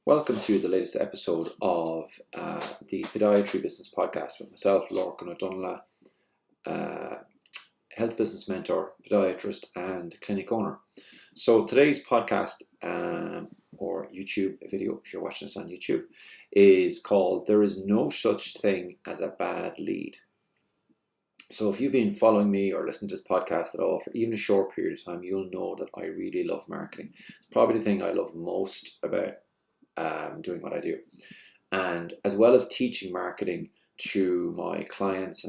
Welcome to the latest episode of the Podiatry Business Podcast with myself, Lorcan O'Donnell, health business mentor, podiatrist, and clinic owner. So today's podcast or YouTube video, if you're watching this on YouTube, is called "There is no such thing as a bad lead." So if you've been following me or listening to this podcast at all for even a short period of time, you'll know that I really love marketing. It's probably the thing I love most about doing what I do. And as well as teaching marketing to my clients,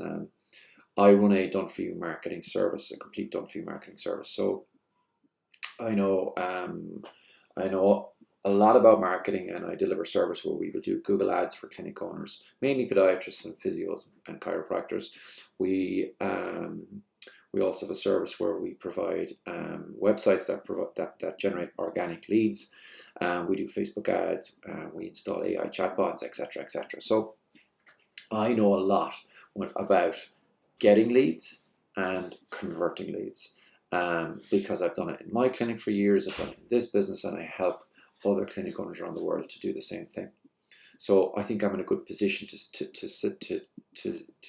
I run a done-for-you marketing service, a complete done-for-you marketing service. So I know a lot about marketing, and I deliver service where we will do Google ads for clinic owners, mainly podiatrists and physios and chiropractors. We also have a service where we provide websites that generate organic leads. We do Facebook ads. We install AI chatbots, etc., etc. So I know a lot about getting leads and converting leads because I've done it in my clinic for years. I've done it in this business, and I help other clinic owners around the world to do the same thing. So I think I'm in a good position to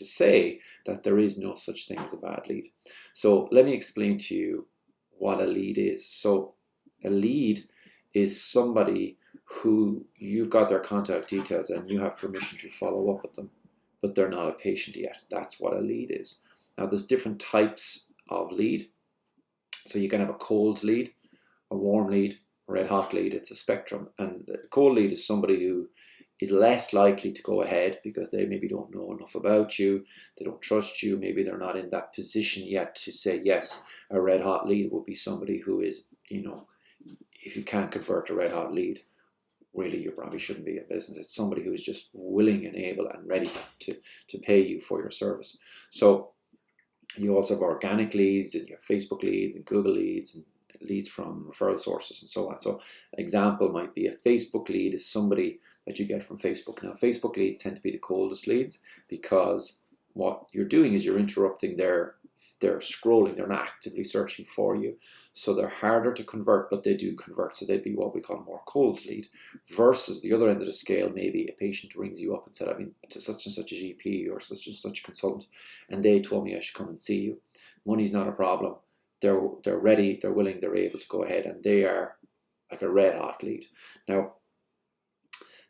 say that there is no such thing as a bad lead. So let me explain to you what a lead is. So a lead is somebody who you've got their contact details and you have permission to follow up with them, but they're not a patient yet. That's what a lead is. Now there's different types of lead. So you can have a cold lead, a warm lead, a red hot lead. It's a spectrum. And a cold lead is somebody who is less likely to go ahead because they maybe don't know enough about you, they don't trust you, maybe they're not in that position yet to say yes. A red hot lead would be somebody who is, if you can't convert a red hot lead, really you probably shouldn't be in business. It's somebody who is just willing and able and ready to pay you for your service. So you also have organic leads, and you have Facebook leads and Google leads and leads from referral sources and so on. So an example might be a Facebook lead is somebody that you get from Facebook. Now Facebook leads tend to be the coldest leads because what you're doing is you're interrupting their scrolling. They're not actively searching for you, so they're harder to convert, but they do convert. So they'd be what we call a more cold lead, versus the other end of the scale. Maybe a patient rings you up and said, to such and such a GP or such and such a consultant, and they told me I should come and see you. Money's not a problem. They're ready, they're willing, they're able to go ahead, and they are like a red hot lead. Now,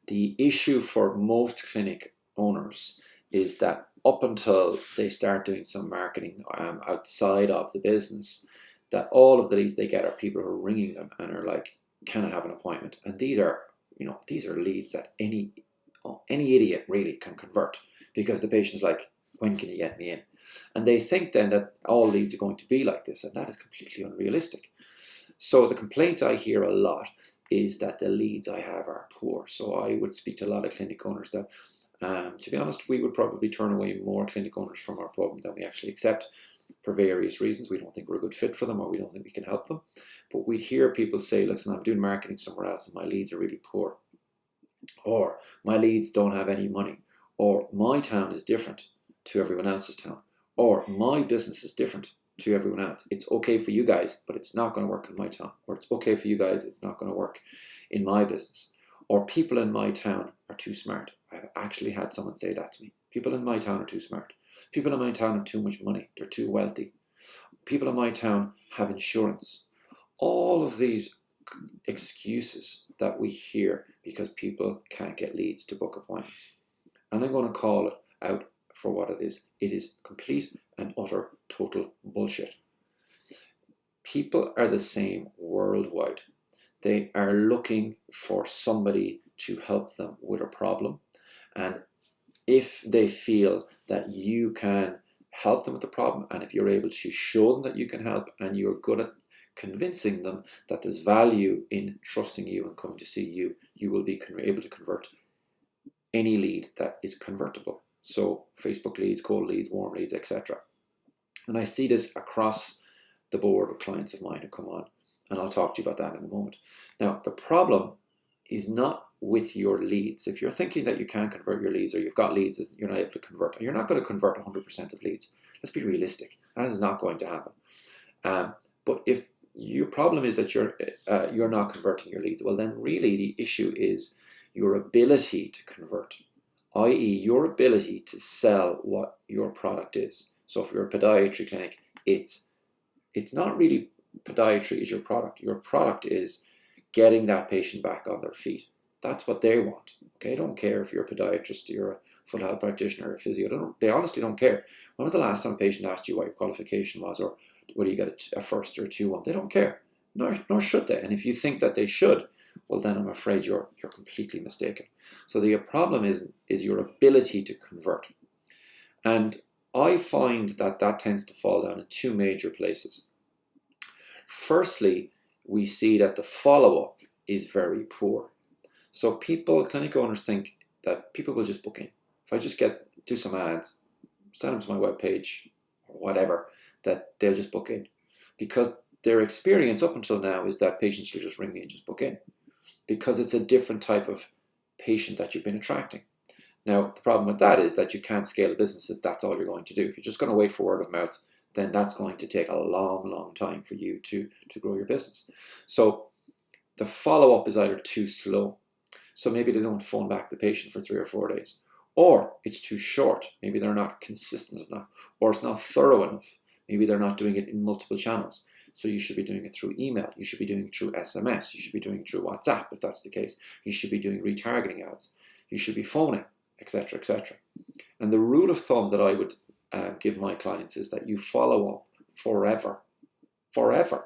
the issue for most clinic owners is that up until they start doing some marketing outside of the business, that all of the leads they get are people who are ringing them and are like, "Can I have an appointment?" And these are leads that any idiot really can convert, because the patient's like, "When can you get me in?" And they think then that all leads are going to be like this, and that is completely unrealistic. So the complaint I hear a lot is that the leads I have are poor. So I would speak to a lot of clinic owners that, to be honest, we would probably turn away more clinic owners from our program than we actually accept for various reasons. We don't think we're a good fit for them, or we don't think we can help them. But we'd hear people say, "Listen, I'm doing marketing somewhere else and my leads are really poor," or "My leads don't have any money," or "My town is different to everyone else's town," or "My business is different to everyone else. It's okay for you guys, but it's not going to work in my town," or "It's okay for you guys, it's not going to work in my business," or "People in my town are too smart." I've actually had someone say that to me. "People in my town are too smart. People in my town have too much money. They're too wealthy. People in my town have insurance." All of these excuses that we hear because people can't get leads to book appointments. And I'm going to call it out for what it is. It is complete and utter total bullshit. People are the same worldwide. They are looking for somebody to help them with a problem. And if they feel that you can help them with the problem, and if you're able to show them that you can help, and you're good at convincing them that there's value in trusting you and coming to see you, you will be able to convert any lead that is convertible. So Facebook leads, cold leads, warm leads, etc. And I see this across the board with clients of mine who come on, and I'll talk to you about that in a moment. Now, the problem is not with your leads. If you're thinking that you can't convert your leads, or you've got leads that you're not able to convert, and you're not going to convert 100% of leads. Let's be realistic. That is not going to happen. But if your problem is that you're not converting your leads, well, then really the issue is your ability to convert, i.e. your ability to sell what your product is. So if you're a podiatry clinic, it's not really podiatry is your product. Your product is getting that patient back on their feet. That's what they want. Okay, don't care if you're a podiatrist, you're a full health practitioner, or a physio. They honestly don't care. When was the last time a patient asked you what your qualification was, or whether you got a first or a 2-1? They don't care. Nor should they. And if you think that they should, well, then I'm afraid you're completely mistaken. So the problem is your ability to convert. And I find that tends to fall down in 2 major places. Firstly, we see that the follow-up is very poor. So clinic owners think that people will just book in. If I just do some ads, send them to my webpage or whatever, that they'll just book in. Because their experience up until now is that patients will just ring me and just book in. Because it's a different type of patient that you've been attracting. Now, the problem with that is that you can't scale a business if that's all you're going to do. If you're just going to wait for word of mouth, then that's going to take a long, long time for you to grow your business. So the follow-up is either too slow. So maybe they don't phone back the patient for 3 or 4 days. Or it's too short. Maybe they're not consistent enough. Or it's not thorough enough. Maybe they're not doing it in multiple channels. So you should be doing it through email. You should be doing it through SMS. You should be doing it through WhatsApp, if that's the case. You should be doing retargeting ads. You should be phoning, etc., etc. And the rule of thumb that I would give my clients is that you follow up forever. Forever.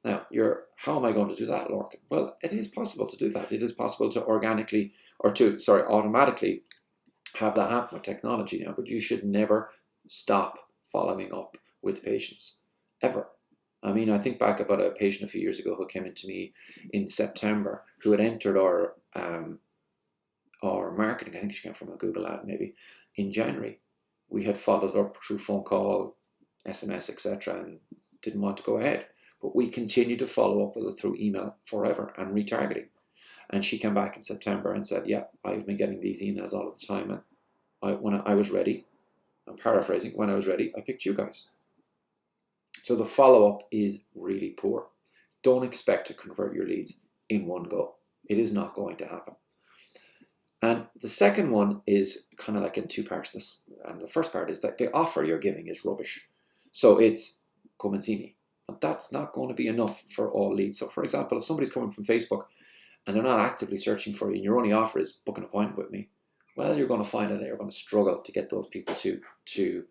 Now, how am I going to do that, Lorcan? Well, it is possible to do that. It is possible to automatically have that happen with technology now, but you should never stop following up with patients, ever. I mean, I think back about a patient a few years ago who came into me in September who had entered our marketing. I think she came from a Google ad maybe in January. We had followed up through phone call, SMS, etc., and didn't want to go ahead. But we continued to follow up with her through email forever and retargeting. And she came back in September and said, yeah, I've been getting these emails all of the time. And when I was ready, I'm paraphrasing, when I was ready, I picked you guys. So the follow-up is really poor. Don't expect to convert your leads in one go. It is not going to happen. And the second one is kind of like in 2 parts. And the first part is that the offer you're giving is rubbish. So it's come and see me. But that's not going to be enough for all leads. So for example, if somebody's coming from Facebook and they're not actively searching for you and your only offer is book an appointment with me, well, you're going to find that you're going to struggle to get those people to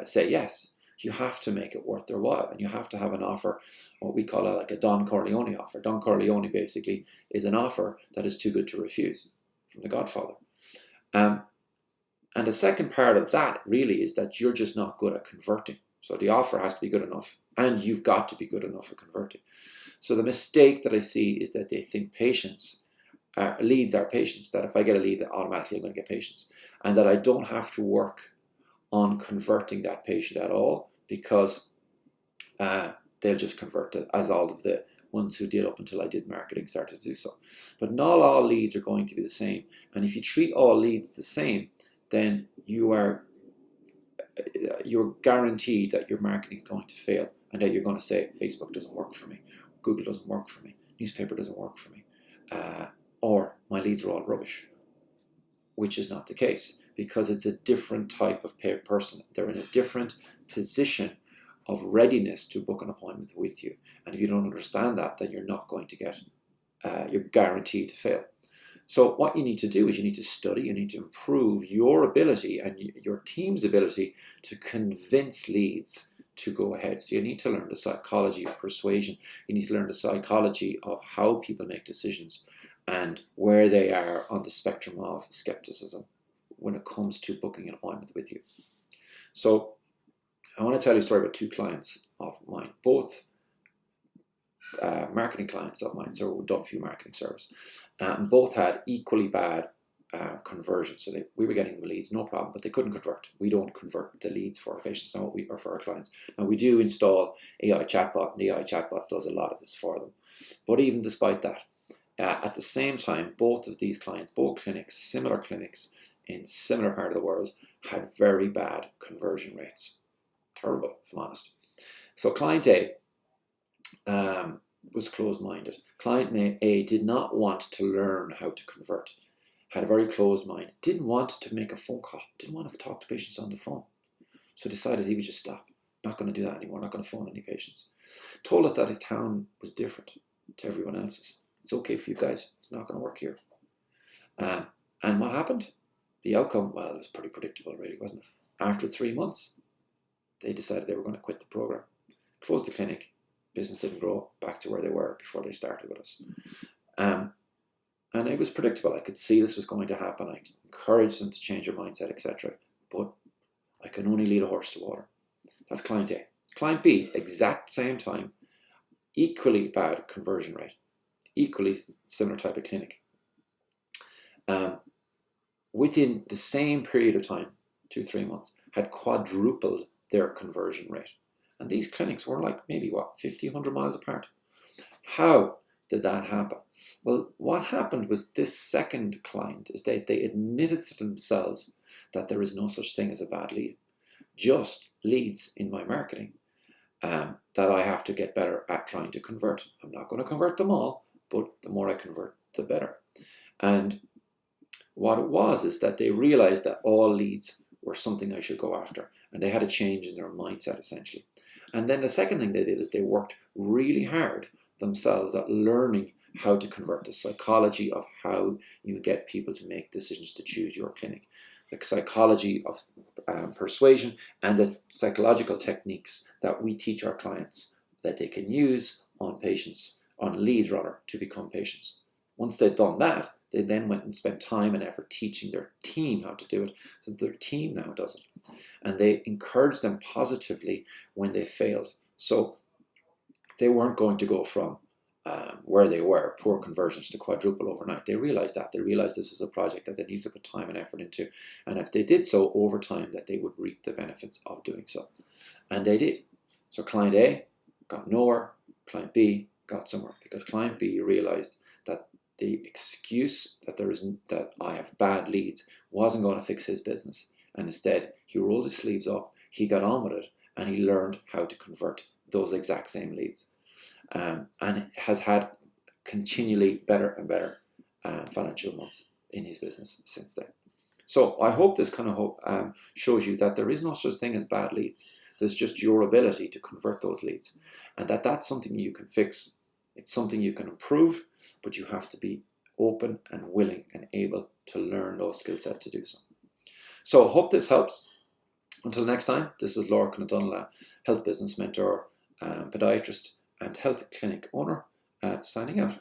say yes. You have to make it worth their while, and you have to have an offer, what we call like a Don Corleone offer. Don Corleone basically is an offer that is too good to refuse, from The Godfather. And the second part of that really is that you're just not good at converting. So the offer has to be good enough, and you've got to be good enough at converting. So the mistake that I see is that they think leads are patients, that if I get a lead, that automatically I'm going to get patients, and that I don't have to work on converting that patient at all, because they'll just convert it, as all of the ones who did up until I did marketing started to do so. But not all leads are going to be the same, and if you treat all leads the same, then you're guaranteed that your marketing is going to fail, and that you're going to say Facebook doesn't work for me, Google doesn't work for me, newspaper doesn't work for me, or my leads are all rubbish, which is not the case, because it's a different type of person. They're in a different position of readiness to book an appointment with you. And if you don't understand that, then you're not going to get, you're guaranteed to fail. So what you need to do is you need to study, you need to improve your ability and your team's ability to convince leads to go ahead. So you need to learn the psychology of persuasion. You need to learn the psychology of how people make decisions and where they are on the spectrum of skepticism when it comes to booking an appointment with you. So I want to tell you a story about 2 clients of mine, both marketing clients of mine, so we've done a few marketing service, and both had equally bad conversion. So we were getting the leads, no problem, but they couldn't convert. We don't convert the leads for our patients or for our clients. Now we do install AI chatbot, and the AI chatbot does a lot of this for them. But even despite that, at the same time, both of these clients, both clinics, similar clinics in similar part of the world, had very bad conversion rates. Terrible, if I'm honest. So client A was closed-minded. Client A did not want to learn how to convert, had a very closed mind, didn't want to make a phone call, didn't want to talk to patients on the phone. So decided he would just stop, not going to do that anymore, not going to phone any patients. Told us that his town was different to everyone else's. It's okay for you guys, it's not going to work here. And what happened? The outcome, well, it was pretty predictable really, wasn't it? After 3 months, they decided they were going to quit the program, close the clinic, business didn't grow, back to where they were before they started with us. And it was predictable. I could see this was going to happen. I encouraged them to change their mindset, etc. But I can only lead a horse to water. That's client A. Client B, exact same time, equally bad conversion rate, equally similar type of clinic. Within the same period of time, 2-3 months, had quadrupled their conversion rate. And these clinics were like maybe, 50, 100 miles apart. How did that happen? Well, what happened was this second client is that they admitted to themselves that there is no such thing as a bad lead, just leads in my marketing that I have to get better at trying to convert. I'm not going to convert them all, but the more I convert, the better. And what it was is that they realized that all leads were something I should go after, and they had a change in their mindset essentially. And then the second thing they did is they worked really hard themselves at learning how to convert, the psychology of how you get people to make decisions to choose your clinic, the psychology of persuasion, and the psychological techniques that we teach our clients that they can use on patients, on leads rather, to become patients. Once they'd done that, they then went and spent time and effort teaching their team how to do it, so their team now does it. And they encouraged them positively when they failed. So they weren't going to go from where they were, poor conversions, to quadruple overnight. They realized that. They realized this was a project that they needed to put time and effort into. And if they did so over time, that they would reap the benefits of doing so. And they did. So client A got nowhere, client B got somewhere, because client B realized that the excuse that I have bad leads wasn't going to fix his business. And instead, he rolled his sleeves up, he got on with it, and he learned how to convert those exact same leads. And has had continually better and better financial months in his business since then. So I hope this kind of shows you that there is no such thing as bad leads. There's just your ability to convert those leads, and that's something you can fix. It's something you can improve, but you have to be open and willing and able to learn those skill sets to do so. So I hope this helps. Until next time, this is Lorcan O'Donnell, health business mentor, podiatrist and health clinic owner, signing out.